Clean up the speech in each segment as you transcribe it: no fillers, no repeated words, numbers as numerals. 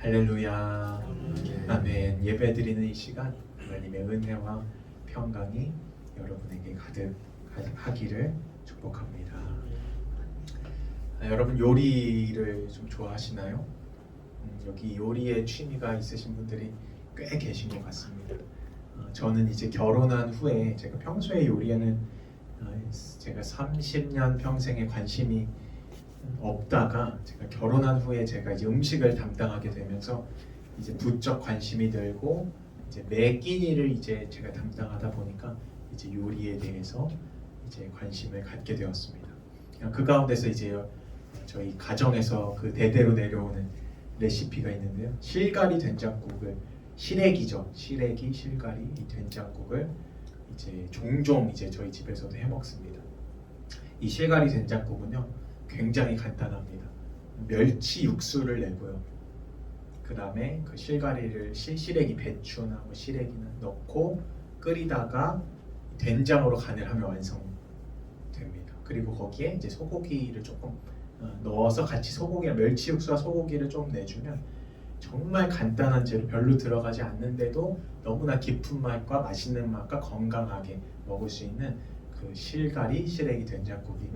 할렐루야. 아멘. 예배드리는 이 시간 하나님의 은혜와 평강이 여러분에게 가득하기를 축복합니다. 여러분 요리를 좀 좋아하시나요? 여기 요리에 취미가 있으신 분들이 꽤 계신 것 같습니다. 저는 이제 결혼한 후에 제가 평소에 요리에는 제가 30년 평생에 관심이 없다가 제가 결혼한 후에 제가 이제 음식을 담당하게 되면서 이제 부쩍 관심이 들고 이제 매 끼니를 이제 제가 담당하다 보니까 이제 요리에 대해서 이제 관심을 갖게 되었습니다. 그 가운데서 이제 저희 가정에서 그 대대로 내려오는 레시피가 있는데요. 실가리 된장국을 시래기죠. 시래기, 실가리, 이 된장국을 이제 종종 이제 저희 집에서도 해 먹습니다. 이 실가리 된장국은요. 굉장히 간단합니다. 멸치 육수를 내고요. 그 다음에 그 실가리를 시래기 배추나 뭐 시래기나 넣고 끓이다가 된장으로 간을 하면 완성됩니다. 그리고 거기에 이제 소고기를 조금 넣어서 같이 멸치 육수와 소고기를 좀 내주면 정말 간단한 재료 별로 들어가지 않는데도 너무나 깊은 맛과 맛있는 맛과 건강하게 먹을 수 있는 그 실가리 시래기 된장국이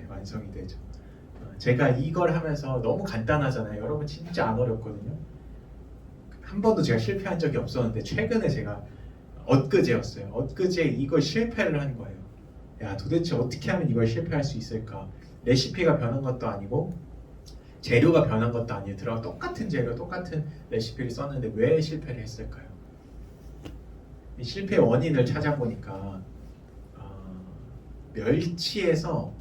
완성이 되죠. 제가 이걸 하면서 너무 간단하잖아요. 여러분 진짜 안 어렵거든요. 한 번도 제가 실패한 적이 없었는데 최근에 제가 엊그제였어요. 엊그제 이걸 실패를 한 거예요. 야, 도대체 어떻게 하면 이걸 실패할 수 있을까? 레시피가 변한 것도 아니고 재료가 변한 것도 아니에요. 똑같은 재료, 똑같은 레시피를 썼는데 왜 실패를 했을까요? 이 실패의 원인을 찾아보니까 멸치에서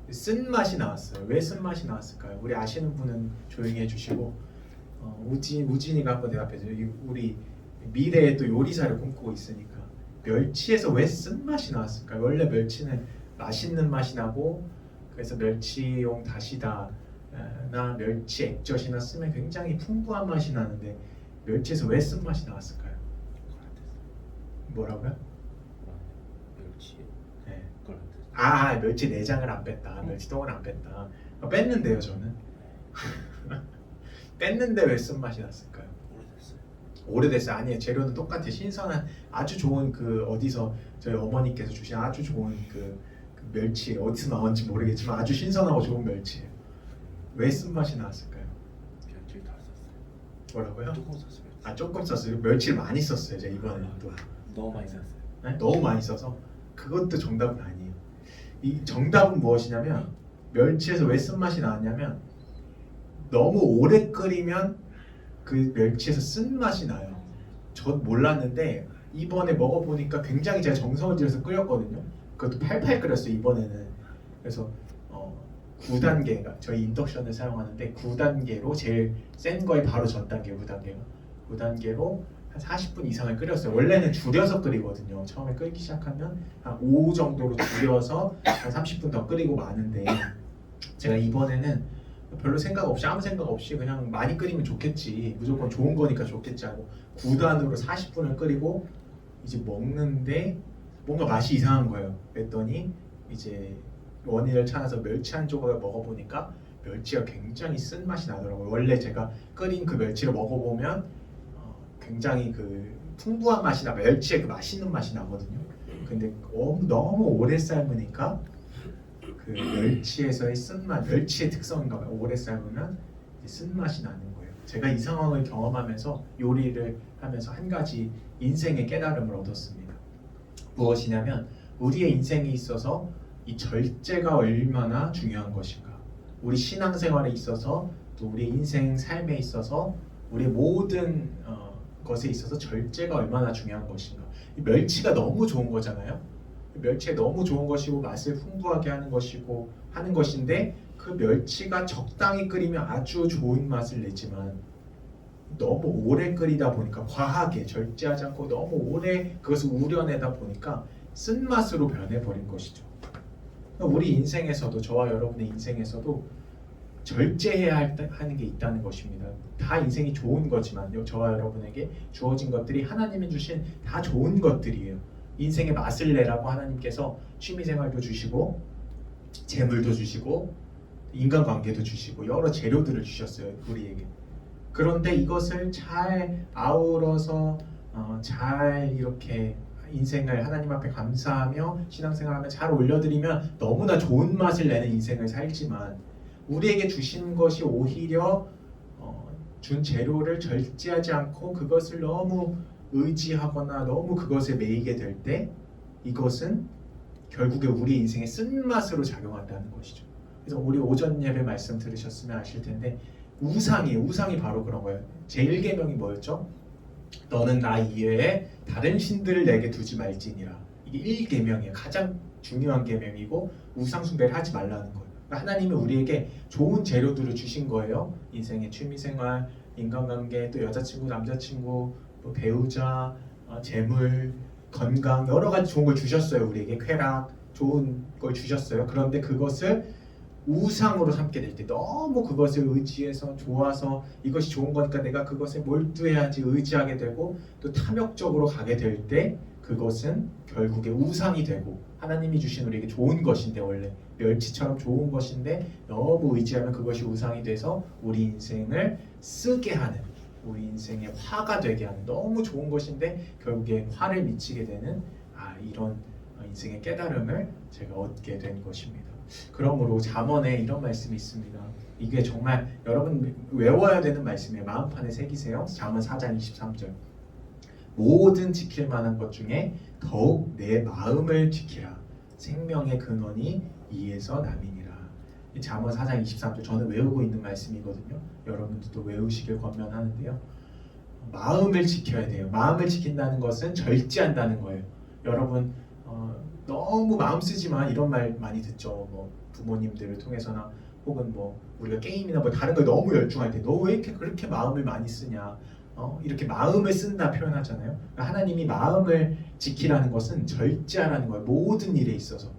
쓴맛이 나왔어요. 왜 쓴맛이 나왔을까요? 우리 아시는 분은 조용히 해주시고 우진이가 한번 대답해줘. 우리 미래에 또 요리사를 꿈꾸고 있으니까 멸치에서 왜 쓴맛이 나왔을까요? 원래 멸치는 맛있는 맛이 나고 그래서 멸치용 다시다나 멸치 액젓이나 쓰면 굉장히 풍부한 맛이 나는데 멸치에서 왜 쓴맛이 나왔을까요? 뭐라고요? 멸치. 네. 걸 멸치 내장을 안 뺐다. 멸치 똥을 안 뺐다. 뺐는데요, 저는. 뺐는데 왜 쓴맛이 났을까요? 오래됐어요. 아니에요. 재료는 똑같아요. 신선한 아주 좋은 그 어디서 저희 어머니께서 주신 아주 좋은 그 멸치 어디서 나온지 모르겠지만 아주 신선하고 좋은 멸치예요. 왜 쓴맛이 나왔을까요? 멸치 다 썼어요. 뭐라고요? 조금 썼어요. 조금 썼어요. 멸치를 많이 썼어요. 제가 이번에는 또. 너무 많이 썼어요. 네? 너무 많이 써서 그것도 정답은 아니에요. 이 정답은 무엇이냐면 멸치에서 왜 쓴맛이 나왔냐면 너무 오래 끓이면 그 멸치에서 쓴맛이 나요. 전 몰랐는데 이번에 먹어보니까 굉장히 제가 정성을 들여서 끓였거든요. 그것도 팔팔 끓였어요 이번에는. 그래서 9단계가 저희 인덕션을 사용하는데 9단계로 제일 센 거에 바로 전 단계 9단계로 한 40분 이상을 끓였어요. 원래는 줄여서 끓이거든요. 처음에 끓기 시작하면 한 5 정도로 줄여서 한 30분 더 끓이고 마는데 제가 이번에는 별로 생각 없이 아무 생각 없이 그냥 많이 끓이면 좋겠지 무조건 좋은 거니까 좋겠지 하고 9단으로 40분을 끓이고 이제 먹는데 뭔가 맛이 이상한 거예요. 그랬더니 이제 원인을 찾아서 멸치 한 조각을 먹어보니까 멸치가 굉장히 쓴 맛이 나더라고요. 원래 제가 끓인 그 멸치를 먹어보면 굉장히 그 풍부한 맛이 나 멸치의 그 맛있는 맛이 나거든요. 근데 너무 오래 삶으니까 그 멸치에서의 쓴맛, 멸치의 특성인가 봐요. 오래 삶으면 쓴맛이 나는 거예요. 제가 이 상황을 경험하면서 요리를 하면서 한 가지 인생의 깨달음을 얻었습니다. 무엇이냐면 우리의 인생에 있어서 이 절제가 얼마나 중요한 것인가. 우리 신앙생활에 있어서 또 우리 인생 삶에 있어서 우리 모든 것에 있어서 절제가 얼마나 중요한 것인가. 이 멸치가 너무 좋은 거잖아요. 멸치가 너무 좋은 것이고 맛을 풍부하게 하는 것인데 그 멸치가 적당히 끓이면 아주 좋은 맛을 내지만 너무 오래 끓이다 보니까 과하게 절제하지 않고 너무 오래 그것을 우려내다 보니까 쓴맛으로 변해버린 것이죠. 우리 인생에서도 저와 여러분의 인생에서도 절제해야 하는 게 있다는 것입니다. 다 인생이 좋은 거지만 저와 여러분에게 주어진 것들이 하나님이 주신 다 좋은 것들이에요. 인생의 맛을 내라고 하나님께서 취미생활도 주시고 재물도 주시고 인간관계도 주시고 여러 재료들을 주셨어요. 우리에게. 그런데 이것을 잘 아우러서 잘 이렇게 인생을 하나님 앞에 감사하며 신앙생활하며 잘 올려드리면 너무나 좋은 맛을 내는 인생을 살지만 우리에게 주신 것이 오히려 준 재료를 절제하지 않고 그것을 너무 의지하거나 너무 그것에 매이게 될 때 이것은 결국에 우리 인생의 쓴맛으로 작용한다는 것이죠. 그래서 우리 오전 예배 말씀 들으셨으면 아실 텐데 우상이 바로 그런 거예요. 제1계명이 뭐였죠? 너는 나 이외에 다른 신들을 내게 두지 말지니라. 이게 1계명이에요. 가장 중요한 계명이고 우상 숭배를 하지 말라는 거예요. 그러니까 하나님이 우리에게 좋은 재료들을 주신 거예요. 인생의 취미생활, 인간관계, 또 여자친구, 남자친구, 또 배우자, 재물, 건강 여러 가지 좋은 걸 주셨어요. 우리에게 쾌락, 좋은 걸 주셨어요. 그런데 그것을 우상으로 삼게 될 때 너무 그것을 의지해서 좋아서 이것이 좋은 거니까 내가 그것에 몰두해야지 의지하게 되고 또 탐욕적으로 가게 될 때 그것은 결국에 우상이 되고 하나님이 주신 우리에게 좋은 것인데 원래 멸치처럼 좋은 것인데 너무 의지하면 그것이 우상이 돼서 우리 인생을 쓰게 하는 우리 인생의 화가 되게 하는 너무 좋은 것인데 결국에 화를 미치게 되는 이런 인생의 깨달음을 제가 얻게 된 것입니다. 그러므로 잠언에 이런 말씀이 있습니다. 이게 정말 여러분 외워야 되는 말씀이에요. 마음판에 새기세요. 잠언 4장 23절. 모든 지킬 만한 것 중에 더욱 내 마음을 지키라. 생명의 근원이 이에서 남이니라. 이 잠언 4장 23절 저는 외우고 있는 말씀이거든요. 여러분들도 외우시길 권면하는데요. 마음을 지켜야 돼요. 마음을 지킨다는 것은 절제한다는 거예요. 여러분 너무 마음 쓰지만 이런 말 많이 듣죠. 뭐 부모님들을 통해서나 혹은 뭐 우리가 게임이나 뭐 다른 걸 너무 열중할 때 너 왜 이렇게 그렇게 마음을 많이 쓰냐? 이렇게 마음을 쓴다 표현하잖아요. 그러니까 하나님이 마음을 지키라는 것은 절제하라는 거예요. 모든 일에 있어서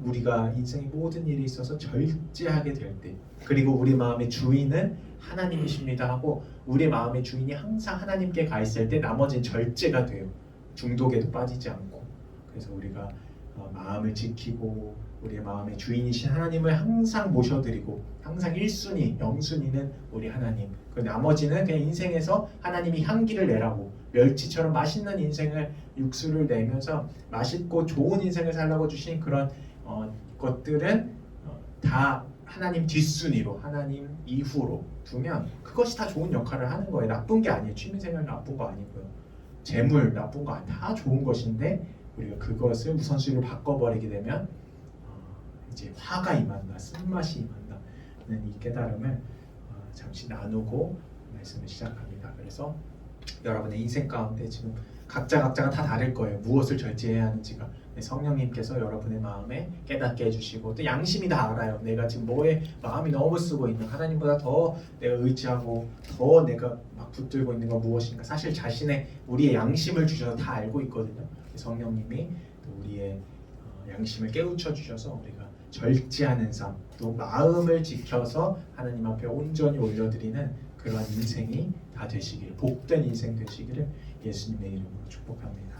우리가 인생의 모든 일에 있어서 절제하게 될 때, 그리고 우리 마음의 주인은 하나님이십니다 하고 우리 마음의 주인이 항상 하나님께 가 있을 때 나머지는 절제가 돼요. 중독에도 빠지지 않고. 그래서 우리가 마음을 지키고 우리의 마음의 주인이신 하나님을 항상 모셔드리고 항상 1순위, 0순위는 우리 하나님, 그 나머지는 그냥 인생에서 하나님이 향기를 내라고 멸치처럼 맛있는 인생을 육수를 내면서 맛있고 좋은 인생을 살라고 주신 그런 것들은 다 하나님 뒷순위로 하나님 이후로 두면 그것이 다 좋은 역할을 하는 거예요. 나쁜 게 아니에요. 취미생활 나쁜 거 아니고요. 재물 나쁜 거 아니에요. 다 좋은 것인데 우리가 그것을 우선순위로 바꿔버리게 되면 이제 화가 임한다, 쓴맛이 임한다는 이 깨달음을 잠시 나누고 말씀을 시작합니다. 그래서 여러분의 인생 가운데 지금 각자가 다 다를 거예요. 무엇을 절제해야 하는지가. 성령님께서 여러분의 마음에 깨닫게 해주시고 또 양심이 다 알아요. 내가 지금 뭐에 마음이 너무 쓰고 있는, 하나님보다 더 내가 의지하고 더 내가 막 붙들고 있는 건 무엇인가. 사실 우리의 양심을 주셔서 다 알고 있거든요. 성령님이 또 우리의 양심을 깨우쳐 주셔서 우리가 절제하는 삶, 또 마음을 지켜서 하나님 앞에 온전히 올려드리는 그런 인생이 다 되시기를, 복된 인생 되시기를 예수님의 이름으로 축복합니다.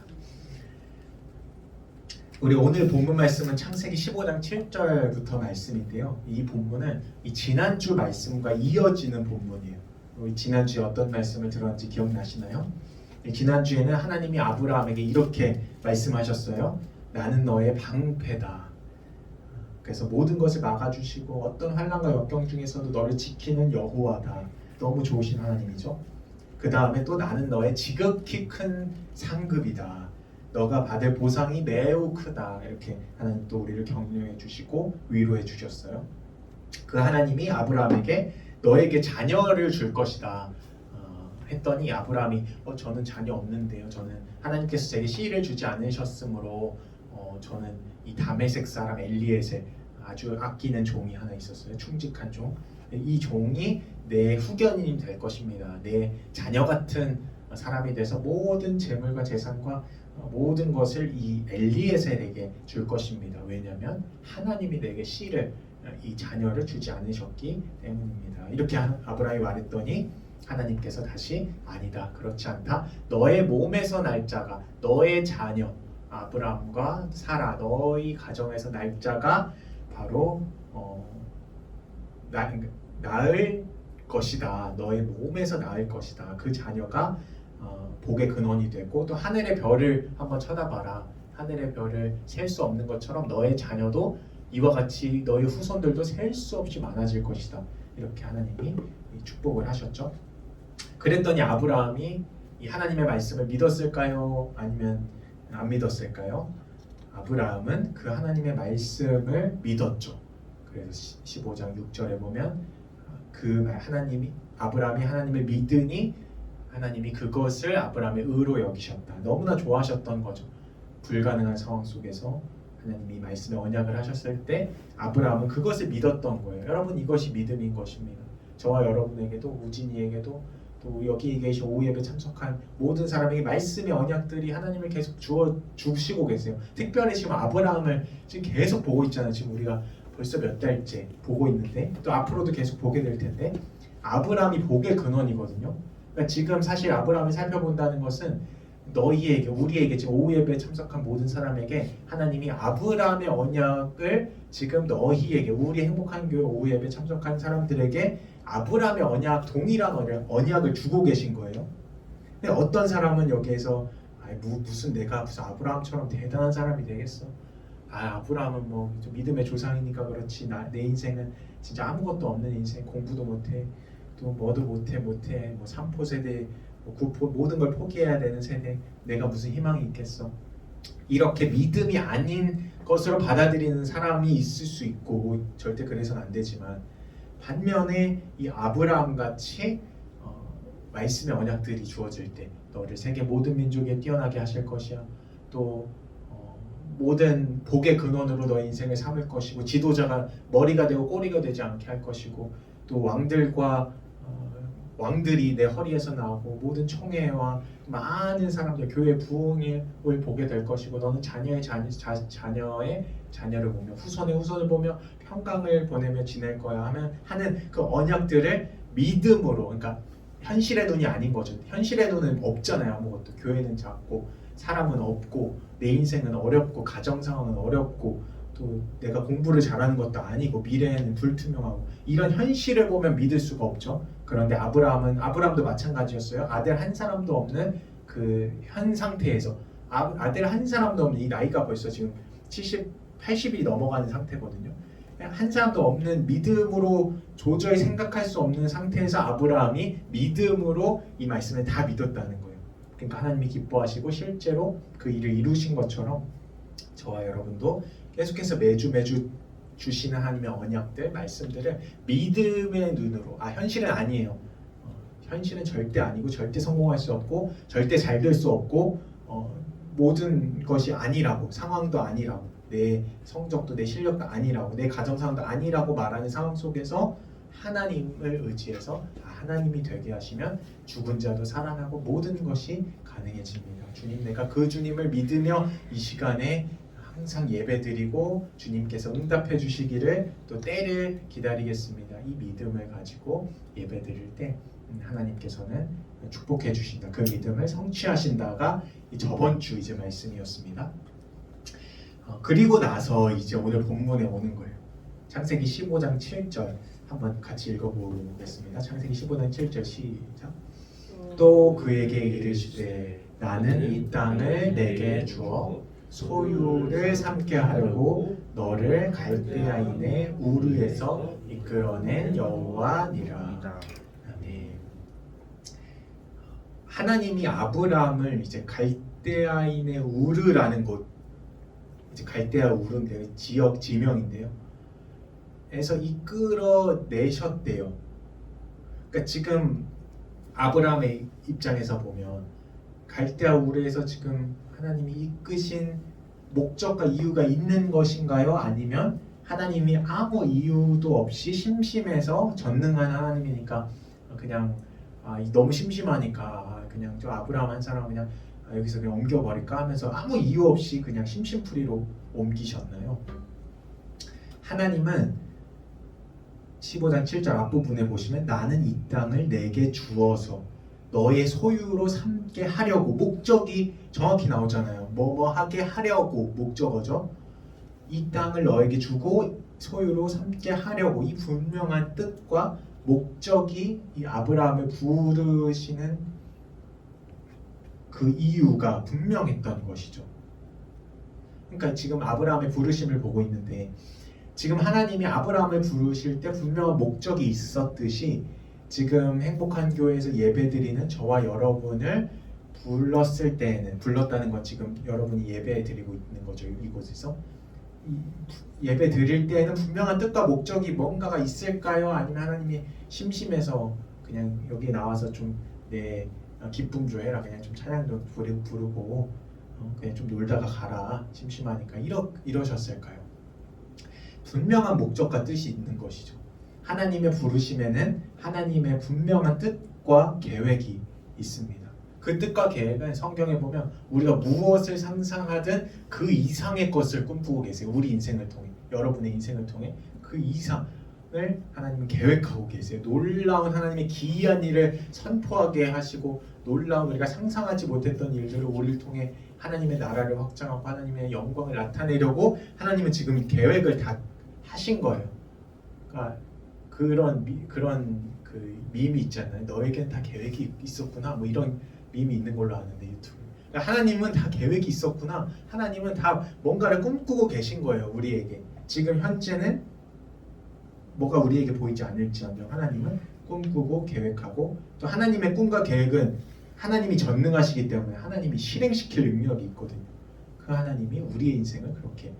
우리 오늘 본문 말씀은 창세기 15장 7절부터 말씀인데요. 이 본문은 이 지난주 말씀과 이어지는 본문이에요. 우리 지난주에 어떤 말씀을 들었는지 기억나시나요? 지난주에는 하나님이 아브라함에게 이렇게 말씀하셨어요. 나는 너의 방패다. 그래서 모든 것을 막아주시고 어떤 환난과 역경 중에서도 너를 지키는 여호와다. 너무 좋으신 하나님이죠. 그 다음에 또 나는 너의 지극히 큰 상급이다. 너가 받을 보상이 매우 크다. 이렇게 하나님 또 우리를 격려해 주시고 위로해 주셨어요. 그 하나님이 아브라함에게 너에게 자녀를 줄 것이다 했더니 아브라함이 저는 자녀 없는데요. 저는 하나님께서 제게 씨를 주지 않으셨으므로 저는 이 다메섹 사람 엘리에셀 아주 아끼는 종이 하나 있었어요. 충직한 종. 이 종이 내 후견인이 될 것입니다. 내 자녀 같은 사람이 돼서 모든 재물과 재산과 모든 것을 이 엘리에셀에게 줄 것입니다. 왜냐하면 하나님이 내게 씨를, 이 자녀를 주지 않으셨기 때문입니다. 이렇게 아브라함이 말했더니 하나님께서 다시 아니다, 그렇지 않다. 너의 몸에서 날 자가, 너의 자녀 아브라함과 사라, 너희 가정에서 날 자가 바로 낳을 것이다. 너의 몸에서 낳을 것이다. 그 자녀가 복의 근원이 되고 또 하늘의 별을 한번 쳐다봐라. 하늘의 별을 셀 수 없는 것처럼 너의 자녀도 이와 같이 너의 후손들도 셀 수 없이 많아질 것이다. 이렇게 하나님이 축복을 하셨죠. 그랬더니 아브라함이 이 하나님의 말씀을 믿었을까요? 아니면 안 믿었을까요? 아브라함은 그 하나님의 말씀을 믿었죠. 그래서 15장 6절에 보면 아브라함이 하나님을 믿으니 하나님이 그것을 아브라함의 의로 여기셨다. 너무나 좋아하셨던 거죠. 불가능한 상황 속에서 하나님이 말씀의 언약을 하셨을 때 아브라함은 그것을 믿었던 거예요. 여러분, 이것이 믿음인 것입니다. 저와 여러분에게도, 우진이에게도, 또 여기 계신 오후 예배 참석한 모든 사람에게 말씀의 언약들이 하나님을 계속 주시고 계세요. 특별히 지금 아브라함을 지금 계속 보고 있잖아요. 지금 우리가 벌써 몇 달째 보고 있는데 또 앞으로도 계속 보게 될 텐데 아브라함이 복의 근원이거든요. 그러니까 지금 사실 아브라함을 살펴본다는 것은 너희에게, 우리에게, 지금 오후 예배에 참석한 모든 사람에게 하나님이 아브라함의 언약을 지금 너희에게, 우리 행복한 교회 오후 예배에 참석한 사람들에게 아브라함의 언약, 동일한 언약을 주고 계신 거예요. 근데 어떤 사람은 여기에서 무슨 내가 무슨 아브라함처럼 대단한 사람이 되겠어? 아브라함은 뭐 좀 믿음의 조상이니까 그렇지, 내 인생은 진짜 아무것도 없는 인생, 공부도 못해, 또 뭐도 못해, 뭐 3포 세대, 뭐 9포, 모든 걸 포기해야 되는 세대, 내가 무슨 희망이 있겠어? 이렇게 믿음이 아닌 것으로 받아들이는 사람이 있을 수 있고, 절대 그래서는 안 되지만, 반면에 이 아브라함 같이 말씀의 언약들이 주어질 때 너를 세계 모든 민족에 뛰어나게 하실 것이야. 또 모든 복의 근원으로 너의 인생을 삼을 것이고, 지도자가 머리가 되고 꼬리가 되지 않게 할 것이고, 또 왕들이 내 허리에서 나오고 모든 총회와 많은 사람들 교회 부흥을 보게 될 것이고, 너는 자녀의 자녀를 보며 후손의 후손을 보며 평강을 보내며 지낼 거야 하는 그 언약들을 믿음으로, 그러니까 현실의 눈이 아닌 거죠. 현실의 눈은 없잖아요. 아무것도. 교회는 작고 사람은 없고 내 인생은 어렵고 가정 상황은 어렵고 또 내가 공부를 잘하는 것도 아니고 미래에는 불투명하고, 이런 현실을 보면 믿을 수가 없죠. 그런데 아브라함도 마찬가지였어요. 아들 한 사람도 없는 그 현 상태에서, 아들 한 사람도 없는 이 나이가 벌써 지금 70, 80이 넘어가는 상태거든요. 한 사람도 없는, 믿음으로 도저히 생각할 수 없는 상태에서 아브라함이 믿음으로 이 말씀을 다 믿었다는 거예요. 그러니까 하나님이 기뻐하시고 실제로 그 일을 이루신 것처럼 저와 여러분도 계속해서 매주 주시는 하나님의 언약들, 말씀들을 믿음의 눈으로, 현실은 아니에요. 현실은 절대 아니고, 절대 성공할 수 없고, 절대 잘 될 수 없고, 모든 것이 아니라고, 상황도 아니라고, 내 성적도 내 실력도 아니라고, 내 가정 상황도 아니라고 말하는 상황 속에서 하나님을 의지해서 하나님이 되게 하시면 죽은 자도 살아나고 모든 것이 가능해집니다. 주님, 내가 그 주님을 믿으며 이 시간에 항상 예배드리고 주님께서 응답해 주시기를 또 때를 기다리겠습니다. 이 믿음을 가지고 예배드릴 때 하나님께서는 축복해 주신다. 그 믿음을 성취하신다가 저번 주 이제 말씀이었습니다. 그리고 나서 이제 오늘 본문에 오는 거예요. 창세기 15장 7절 한번 같이 읽어보겠습니다. 창세기 15장 7절 시작. 또 그에게 이르시되 나는 이 땅을 내게 주어 소유를 삼게 하려고 너를 갈대아인의 우르에서 이끌어낸 여호와니라. 아멘. 하나님이 아브라함을 이제 갈대아인의 우르라는 곳, 이제 갈대아 우르인데요, 지역 지명인데요, 에서 이끌어내셨대요. 그러니까 지금 아브라함의 입장에서 보면 갈대아 우르에서 지금 하나님이 이끄신 목적과 이유가 있는 것인가요? 아니면 하나님이 아무 이유도 없이 심심해서, 전능한 하나님이니까 그냥 너무 심심하니까 그냥 저 아브라함 한 사람 그냥 여기서 그냥 옮겨버릴까 하면서 아무 이유 없이 그냥 심심풀이로 옮기셨나요? 하나님은 15장 7절 앞부분에 보시면 나는 이 땅을 내게 주어서 너의 소유로 삼게 하려고, 목적이 정확히 나오잖아요. 뭐 하게 하려고 목적어죠. 이 땅을 너에게 주고 소유로 삼게 하려고, 이 분명한 뜻과 목적이 이 아브라함을 부르시는 그 이유가 분명했던 것이죠. 그러니까 지금 아브라함의 부르심을 보고 있는데 지금 하나님이 아브라함을 부르실 때 분명한 목적이 있었듯이 지금 행복한 교회에서 예배드리는 저와 여러분을 불렀을 때에는 불렀다는 건 지금 여러분이 예배 드리고 있는 거죠. 이곳에서 예배 드릴 때에는 분명한 뜻과 목적이 뭔가가 있을까요? 아니면 하나님이 심심해서 그냥 여기 나와서 좀 내 기쁨 좀 해라, 그냥 좀 찬양도 부르고 그냥 좀 놀다가 가라, 심심하니까 이러셨을까요? 분명한 목적과 뜻이 있는 것이죠. 하나님의 부르심에는 하나님의 분명한 뜻과 계획이 있습니다. 그 뜻과 계획은 성경에 보면 우리가 무엇을 상상하든 그 이상의 것을 꿈꾸고 계세요. 우리 인생을 통해, 여러분의 인생을 통해 그 이상을 하나님은 계획하고 계세요. 놀라운 하나님의 기이한 일을 선포하게 하시고 놀라운 우리가 상상하지 못했던 일들을 우리를 통해 하나님의 나라를 확장하고 하나님의 영광을 나타내려고 하나님은 지금 계획을 다 하신 거예요. 그러니까 그런 그 밈이 있잖아요. 너에겐 다 계획이 있었구나. 뭐 이런 밈이 있는 걸로 아는데 유튜브. 그러니까 하나님은 다 계획이 있었구나. 하나님은 다 뭔가를 꿈꾸고 계신 거예요. 우리에게. 지금 현재는 뭐가 우리에게 보이지 않을지언정 하나님은 꿈꾸고 계획하고 또 하나님의 꿈과 계획은 하나님이 전능하시기 때문에 하나님이 실행시킬 능력이 있거든요. 그 하나님이 우리의 인생을 그렇게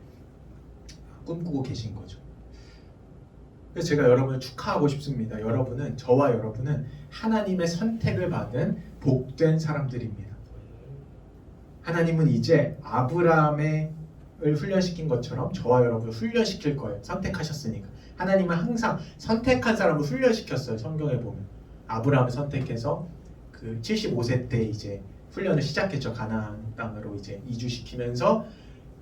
꿈꾸고 계신 거죠. 그래서 제가 여러분을 축하하고 싶습니다. 저와 여러분은 하나님의 선택을 받은 복된 사람들입니다. 하나님은 이제 아브라함을 훈련시킨 것처럼 저와 여러분을 훈련시킬 거예요. 선택하셨으니까. 하나님은 항상 선택한 사람을 훈련시켰어요. 성경에 보면 아브라함을 선택해서 그 75세 때 이제 훈련을 시작했죠. 가나안 땅으로 이제 이주시키면서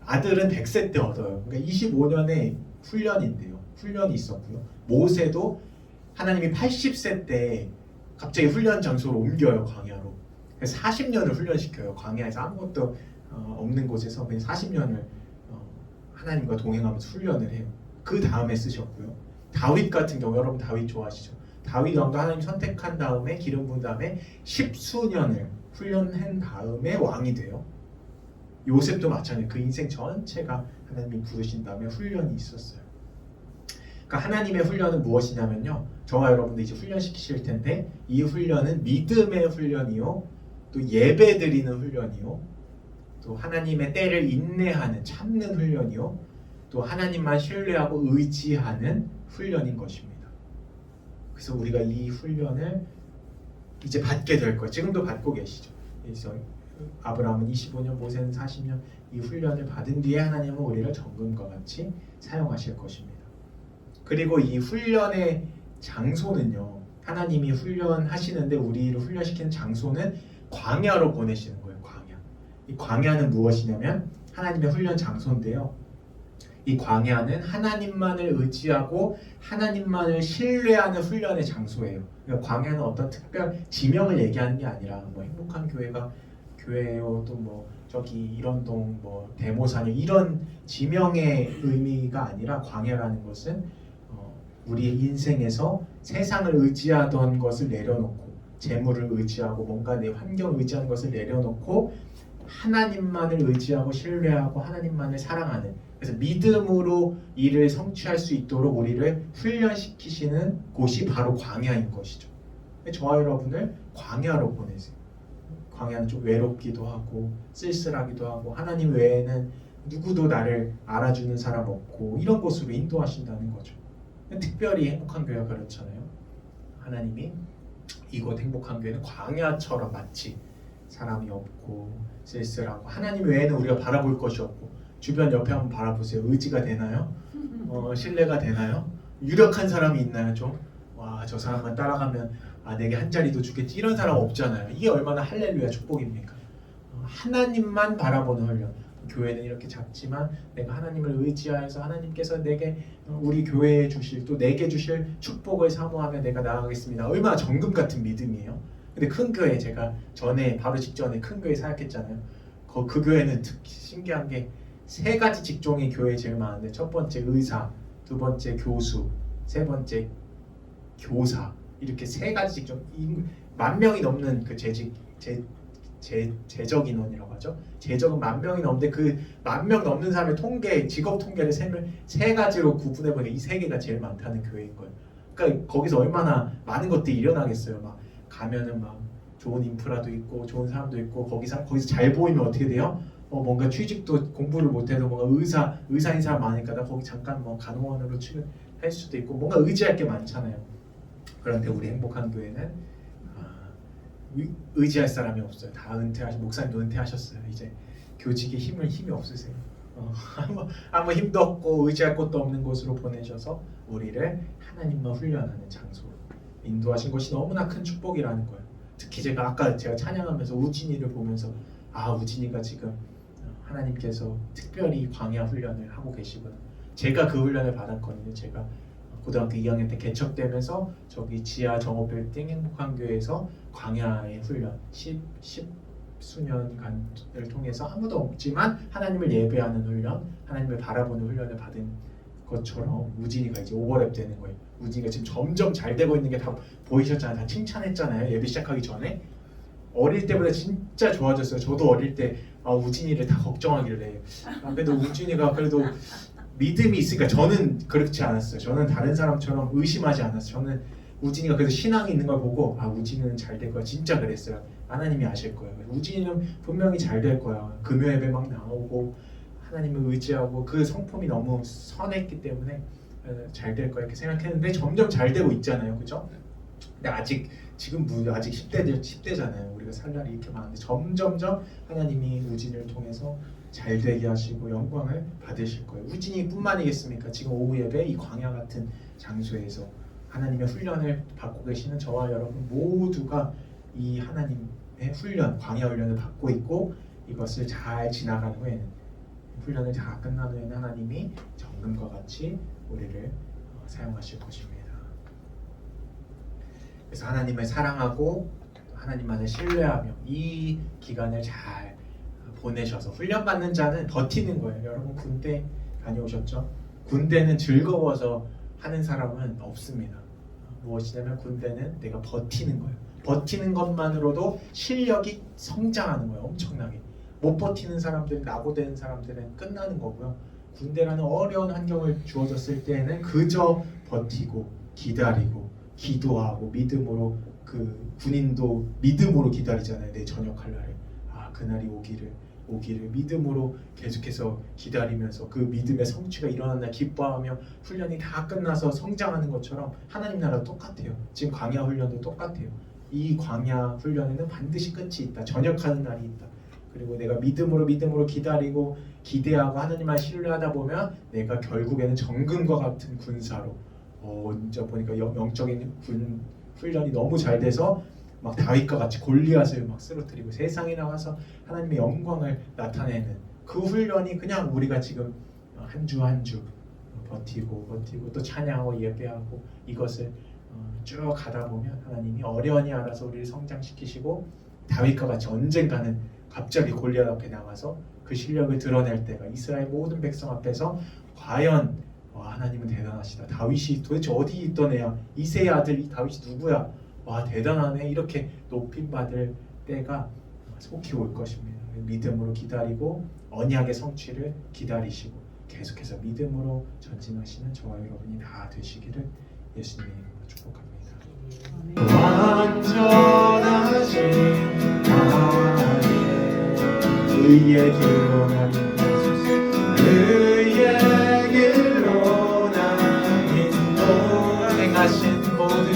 아들은 100세 때 얻어요. 그러니까 25년의 훈련인데요. 훈련이 있었고요. 모세도 하나님이 80세 때 갑자기 훈련 장소로 옮겨요. 광야로. 그래서 40년을 훈련시켜요. 광야에서 아무것도 없는 곳에서 그냥 40년을 하나님과 동행하면서 훈련을 해요. 그 다음에 쓰셨고요. 다윗 같은 경우 여러분 다윗 좋아하시죠? 다윗 왕도 하나님 선택한 다음에 기름 부은 다음에 10수년을 훈련한 다음에 왕이 돼요. 요셉도 마찬가지예요. 그 인생 전체가 하나님이 부르신 다음에 훈련이 있었어요. 그러니까 하나님의 훈련은 무엇이냐면요. 저와 여러분도 이제 훈련시키실 텐데 이 훈련은 믿음의 훈련이요. 또 예배드리는 훈련이요. 또 하나님의 때를 인내하는 참는 훈련이요. 또 하나님만 신뢰하고 의지하는 훈련인 것입니다. 그래서 우리가 이 훈련을 이제 받게 될 거예요. 지금도 받고 계시죠. 그래서 아브라함은 25년, 모세는 40년 이 훈련을 받은 뒤에 하나님은 우리를 정금과 같이 사용하실 것입니다. 그리고 이 훈련의 장소는요. 하나님이 훈련하시는데 우리를 훈련시키는 장소는 광야로 보내시는 거예요. 광야. 이 광야는 무엇이냐면 하나님의 훈련 장소인데요. 이 광야는 하나님만을 의지하고 하나님만을 신뢰하는 훈련의 장소예요. 그러니까 광야는 어떤 특별 지명을 얘기하는 게 아니라 뭐 행복한 교회가 교회요, 또 뭐 저기 이런 동 뭐 대모산이 이런 지명의 의미가 아니라 광야라는 것은 우리의 인생에서 세상을 의지하던 것을 내려놓고 재물을 의지하고 뭔가 내 환경을 의지하는 것을 내려놓고 하나님만을 의지하고 신뢰하고 하나님만을 사랑하는, 그래서 믿음으로 일을 성취할 수 있도록 우리를 훈련시키시는 곳이 바로 광야인 것이죠. 저와 여러분을 광야로 보내세요. 광야는 좀 외롭기도 하고 쓸쓸하기도 하고 하나님 외에는 누구도 나를 알아주는 사람 없고 이런 곳으로 인도하신다는 거죠. 특별히 행복한 교회가 그렇잖아요. 하나님이 이곳 행복한 교회는 광야처럼 마치 사람이 없고 쓸쓸하고 하나님 외에는 우리가 바라볼 것이 없고, 주변 옆에 한번 바라보세요. 의지가 되나요? 신뢰가 되나요? 유력한 사람이 있나요? 좀? 와, 저 사람만 따라가면 내게 한 자리도 주겠지, 이런 사람 없잖아요. 이게 얼마나 할렐루야 축복입니까? 하나님만 바라보는 훈련. 교회는 이렇게 작지만 내가 하나님을 의지하여서 하나님께서 내게 우리 교회에 주실, 또 내게 주실 축복을 사모하며 내가 나아가겠습니다. 얼마나 정금 같은 믿음이에요. 근데 큰 교회, 제가 바로 직전에 큰 교회 사역했잖아요. 그 교회는 특히 신기한 게 3가지 직종의 교회 제일 많은데, 첫 번째 의사, 두 번째 교수, 세 번째 교사 이렇게 세 가지 직종 10,000명이 넘는 그 재적 인원이라고 하죠. 재적은 10,000명이 넘는데 그 10,000명 넘는 사람의 통계 직업 통계를 세 가지로 구분해 보니까 이 세 개가 제일 많다는 교회인 거예요. 그러니까 거기서 얼마나 많은 것들이 일어나겠어요. 막 가면은 막 좋은 인프라도 있고 좋은 사람도 있고 거기서 잘 보이면 어떻게 돼요? 뭔가 취직도 공부를 못해도 뭔가 의사인 사람 많으니까 나 거기 잠깐 뭐 간호원으로 출연할 수도 있고 뭔가 의지할 게 많잖아요. 그런데 우리 행복한 교회는 의지할 사람이 없어요. 다 목사님도 은퇴하셨어요. 이제 교직에 힘이 없으세요. 아무 힘도 없고 의지할 곳도 없는 곳으로 보내셔서 우리를 하나님만 훈련하는 장소로 인도하신 것이 너무나 큰 축복이라는 거예요. 특히 제가 찬양하면서 우진이를 보면서 우진이가 지금 하나님께서 특별히 광야 훈련을 하고 계시구나. 제가 그 훈련을 받았거든요. 제가 고등학교 2학년 때 개척되면서 저기 지하 정오빌딩 행복한 교회에서 광야의 훈련 10수년간을 통해서 아무도 없지만 하나님을 예배하는 훈련, 하나님을 바라보는 훈련을 받은 것처럼 우진이가 이제 오버랩 되는 거예요. 우진이가 지금 점점 잘 되고 있는 게 다 보이셨잖아요. 다 칭찬했잖아요. 예배 시작하기 전에. 어릴 때보다 진짜 좋아졌어요. 저도 어릴 때 우진이를 다 걱정하길래 그래도 우진이가 그래도 믿음이 있으니까 저는 그렇지 않았어요. 저는 다른 사람처럼 의심하지 않았어요. 저는 우진이가 그래도 신앙이 있는 걸 보고 우진이는 잘 될 거야. 진짜 그랬어요. 하나님이 아실 거예요. 우진이는 분명히 잘 될 거야. 금요 예배 막 나오고 하나님을 의지하고 그 성품이 너무 선했기 때문에 잘 될 거야 이렇게 생각했는데 점점 잘 되고 있잖아요. 그죠? 근데 지금 아직 10대잖아요. 우리가 살 날이 이렇게 많은데 점점점 하나님이 우진을 통해서 잘 되게 하시고 영광을 받으실 거예요. 우진이뿐만이겠습니까? 지금 오후 예배 이 광야 같은 장소에서 하나님의 훈련을 받고 계시는 저와 여러분 모두가 이 하나님의 훈련, 광야 훈련을 받고 있고 이것을 잘 지나간 후에는 훈련을 다 끝난 후에는 하나님이 정금과 같이 우리를 사용하실 것입니다. 그래서 하나님을 사랑하고 하나님만을 신뢰하며 이 기간을 잘 보내셔서 훈련받는 자는 버티는 거예요. 여러분 군대 다녀오셨죠? 군대는 즐거워서 하는 사람은 없습니다. 무엇이냐면 군대는 내가 버티는 거예요. 버티는 것만으로도 실력이 성장하는 거예요. 엄청나게. 못 버티는 사람들, 낙오되는 사람들은 끝나는 거고요. 군대라는 어려운 환경을 주어졌을 때에는 그저 버티고 기다리고 기도하고 믿음으로 그 군인도 믿음으로 기다리잖아요. 내 전역할 날을. 그날이 오기를 믿음으로 계속해서 기다리면서 그 믿음의 성취가 일어난 날 기뻐하며 훈련이 다 끝나서 성장하는 것처럼 하나님 나라 똑같아요. 지금 광야 훈련도 똑같아요. 이 광야 훈련에는 반드시 끝이 있다. 전역하는 날이 있다. 그리고 내가 믿음으로 기다리고 기대하고 하나님만 신뢰하다 보면 내가 결국에는 정금과 같은 군사로 진짜 보니까 영적인 훈련이 너무 잘 돼서 막 다윗과 같이 골리앗을 막 쓰러뜨리고 세상에 나와서 하나님의 영광을 나타내는 그 훈련이 그냥 우리가 지금 한 주 한 주 버티고 또 찬양하고 예배하고 이것을 쭉 가다 보면 하나님이 어련히 알아서 우리를 성장시키시고 다윗과 같이 언젠가는 갑자기 골리앗 앞에 나가서 그 실력을 드러낼 때가 이스라엘 모든 백성 앞에서 과연 하나님은 대단하시다. 다윗이 도대체 어디 있던 애야? 이새의 아들 이 다윗이 누구야? 대단하네. 이렇게 높임받을 때가 속히 올 것입니다. 믿음으로 기다리고 언약의 성취를 기다리시고 계속해서 믿음으로 전진하시는 저와 여러분이 다 되시기를 예수님의 이름으로 축복합니다. 완전하신 하나님 의의 길로 나는 행하신 모든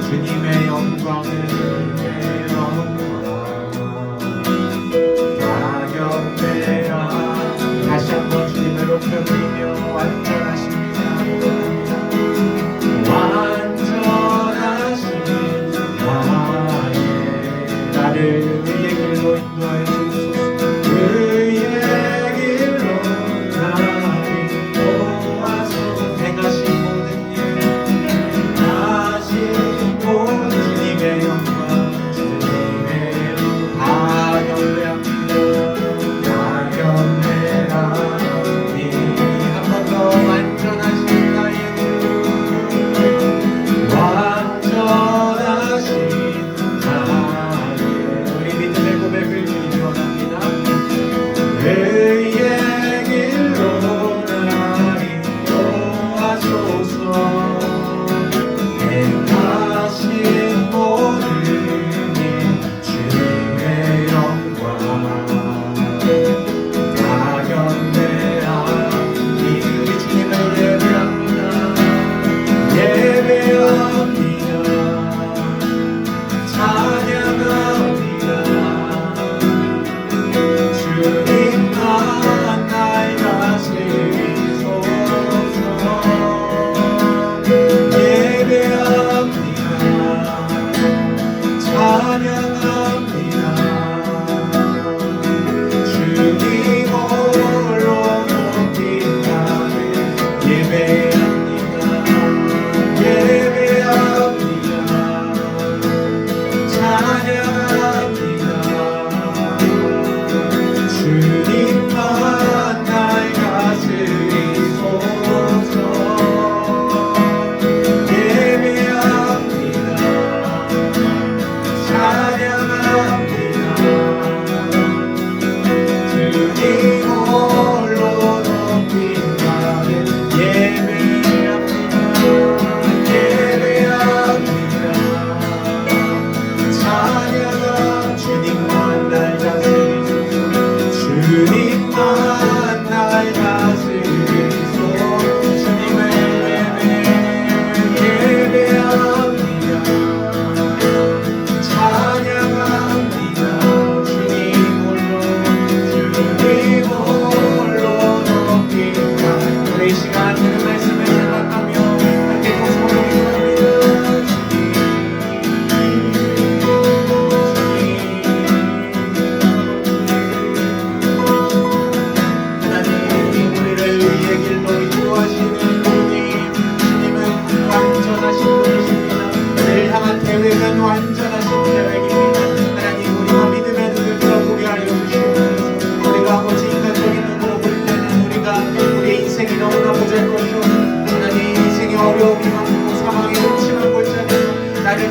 주님의 영광을 가격대라 다시 한번 주님을 높여드리며 완전하십니다. 완전하신 나의 나를 의의 길로 인도하여 주소서. 의의 길로 나를 인도하소. 행하신 모든 일 주님의 영광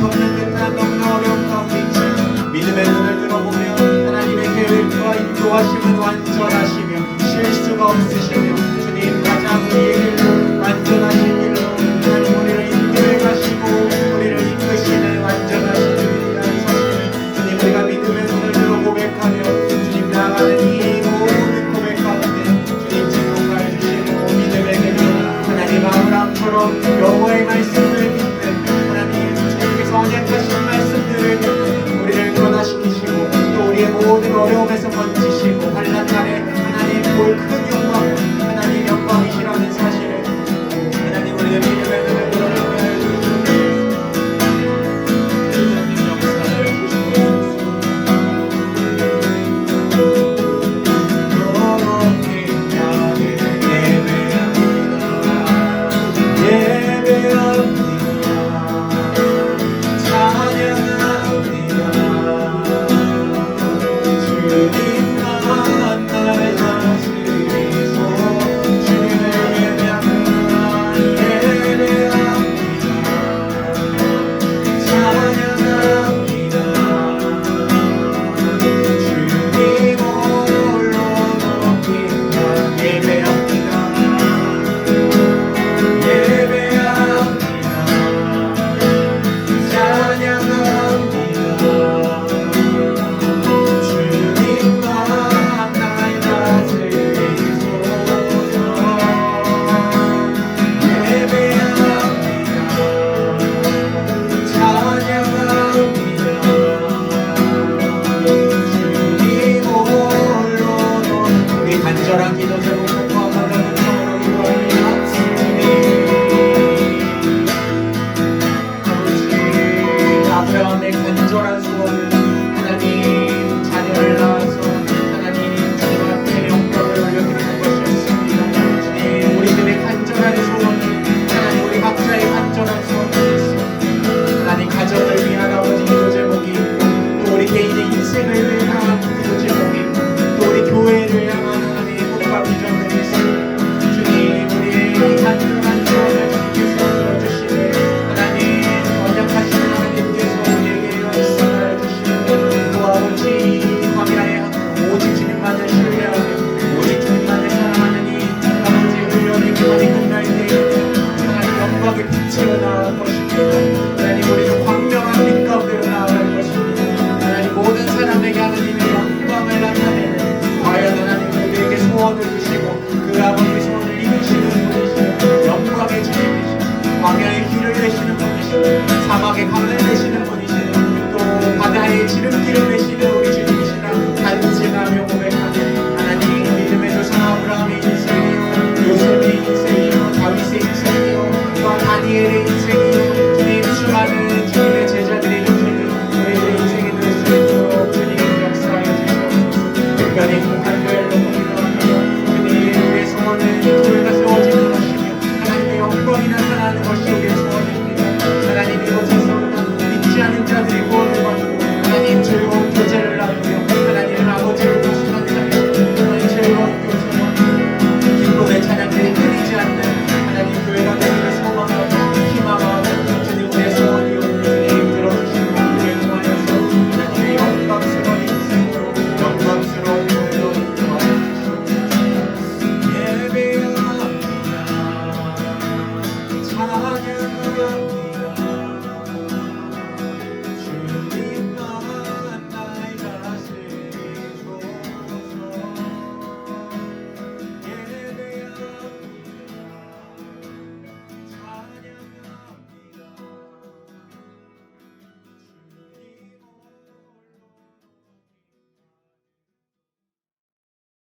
걷는 듯한 너무나 어려운 가운데 있지만 믿음의 눈을 들어보면 하나님의 계획과 인도하심은 완전하시며 실수가 없으시며 주님 가장 우리의 길로 완전하신 길로 하나님 우리를 인도해 가시고 우리를 이끄시는 완전하신 주님이라는 사실을 주님 우리가 믿음의 눈을 들어 고백하며 주님 나아가는 이 모든 고백 가운데 주님 증거하여 주시고 믿음의 길로 하나님 아브라함처럼 여호와의 말씀을 믿는 하나님 주님께서 언약하신 말씀들을 믿는 우리를 변화시키시고 또 우리의 모든 어려움에서 건지시고 환난 날에 하나님 볼 큰 영광 하나님 영광이시라는 사실을 하나님 우리의 믿음의 눈을 들어보게 주님 역사를 간절한 기도 제목 공부하는 아브라함의 간절한 소원을 하나님 자녀를 낳아서 하나님 주님 앞에 영광을 올려드리는 것이었습니다. 주님 우리들의 간절한 소원을 하나님 우리 각자의 간절한 소원이 있습니다. 하나님 가정을 위한 아버지 기도 제목이 있고 또 우리 개인의 인생을 위한 기도 제목이 있고 또 우리 교회를 향한 비전들이 있습니다. 주님 우리의 간절한 소원을 주님께서 들어주시네 하나님 언약하신 하나님께서 우리에게 역사하여 주시는 그 아버지 광야의 항구 오직 주님만을 신뢰하며 오직 주님만을 사랑하는 이 아버지 훈련이 기간이 끝날 때에 하나님 영광의 빛으로 나아갈 것입니다. 하나님 우리는 광명한 빛 가운데로 나아갈 것입니다. 하나님 모든 사람에게 하나님의 영광을 나타내는 과연 하나님 우리에게 소원을 주시고 그 아버지의 소원을 이루시는 분이시여 영광의 주님이시여 광야의 길을 내시는 분이시여 사막의 강을